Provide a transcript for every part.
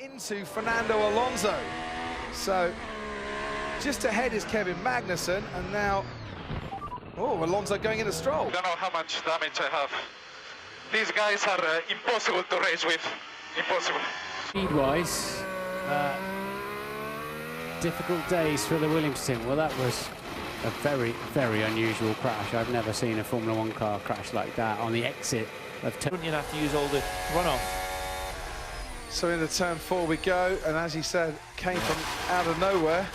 into Fernando Alonso. So just ahead is Kevin Magnussen, and now Alonso going into Stroll. I don't know how much damage I have. These guys are impossible to race with. Impossible. Speed-wise, difficult days for the Williams team. Well, that was a very, very unusual crash. I've never seen a Formula One car crash like that on the exit of turn. You'd have to use all the runoff. So into turn 4 we go, and as he said, came from out of nowhere.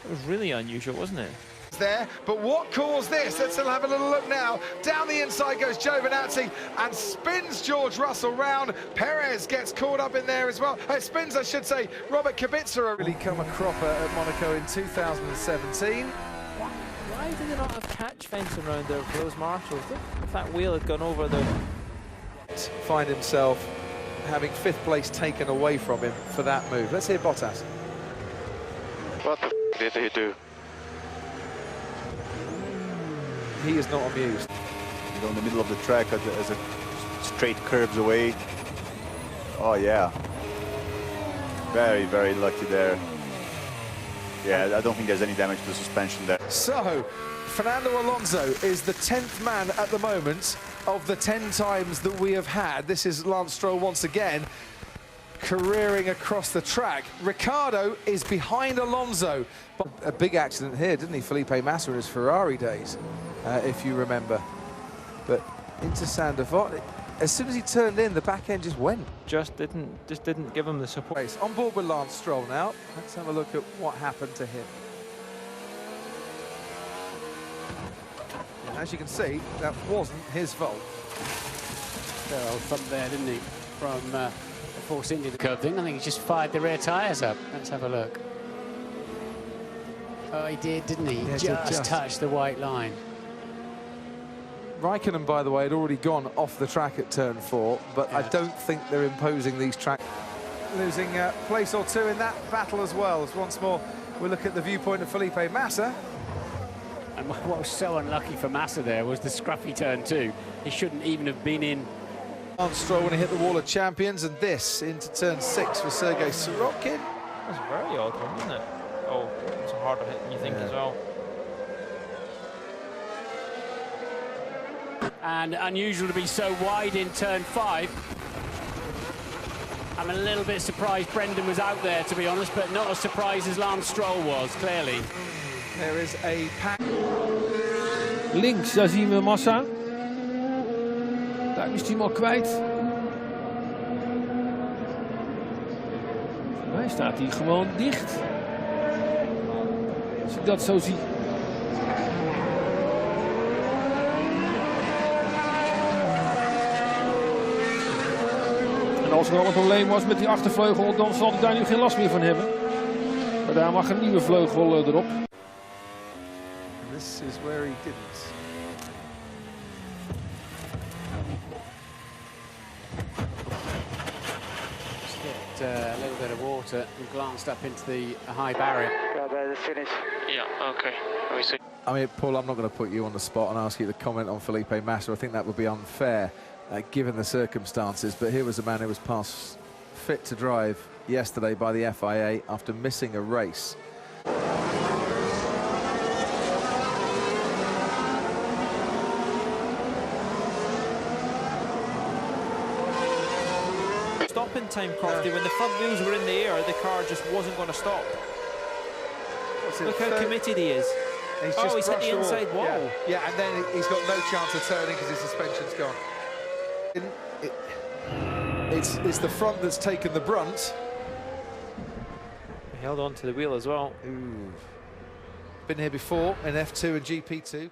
It was really unusual, wasn't it? There, but what caused this? Let's have a little look now. Down the inside goes Giovinazzi and spins George Russell round. Perez gets caught up in there as well. Spins, I should say. Robert Kubica really come a cropper at Monaco in 2017. Why did they not have catch fencing around there for those marshals? If that wheel had gone over the... Find himself having 5th place taken away from him for that move. Let's hear Bottas. What the f did he do? He is not amused. You go in the middle of the track as it straight curves away. Oh yeah. Very, very lucky there. Yeah, I don't think there's any damage to the suspension there. So, Fernando Alonso is the 10th man at the moment of the 10 times that we have had. This is Lance Stroll once again, careering across the track. Ricciardo is behind Alonso. A big accident here, didn't he, Felipe Massa in his Ferrari days, if you remember. But into Sainte Devote, as soon as he turned in, the back end just went. Just didn't give him the support. On board with Lance Stroll now. Let's have a look at what happened to him. And as you can see, that wasn't his fault. Well, from there, didn't he? From the Force India curve thing. I think he just fired the rear tyres up. Let's have a look. Oh, he did, didn't he? Yeah, just touched the white line. Raikkonen, by the way, had already gone off the track at turn 4, but yeah. I don't think they're imposing these tracks. Losing a place or two in that battle as well. As once more, we look at the viewpoint of Felipe Massa. And what was so unlucky for Massa there was the scruffy turn 2. He shouldn't even have been in. Lance Stroll when he hit the wall of champions, and this into turn 6 for Sergei Sorokin. That was a very odd one, wasn't it? Oh, it's a harder hit than you think as well. And unusual to be so wide in turn 5. I'm a little bit surprised Brendan was out there, to be honest, but not as surprised as Lance Stroll was, clearly. There is a pack. Links, daar zien we Massa. Daar is hij hem al kwijt. Voor mij staat hij gewoon dicht. Als ik dat zo zie. En als er al een probleem was met die achtervleugel, dan zal hij daar nu geen last meer van hebben. Maar daar mag een nieuwe vleugel erop. This is where he didn't. Just a little bit of water and glanced up into the high barrier. Yeah, okay. We see. I mean, Paul, I'm not going to put you on the spot and ask you to comment on Felipe Massa. I think that would be unfair, given the circumstances. But here was a man who was passed fit to drive yesterday by the FIA after missing a race. Stopping time, Crofty. When the front wheels were in the air, the car just wasn't going to stop. Look how committed he is. He's hit the inside wall. Yeah, and then he's got no chance of turning because his suspension's gone. It's the front that's taken the brunt. He held on to the wheel as well. Ooh. Been here before in F2 and GP2.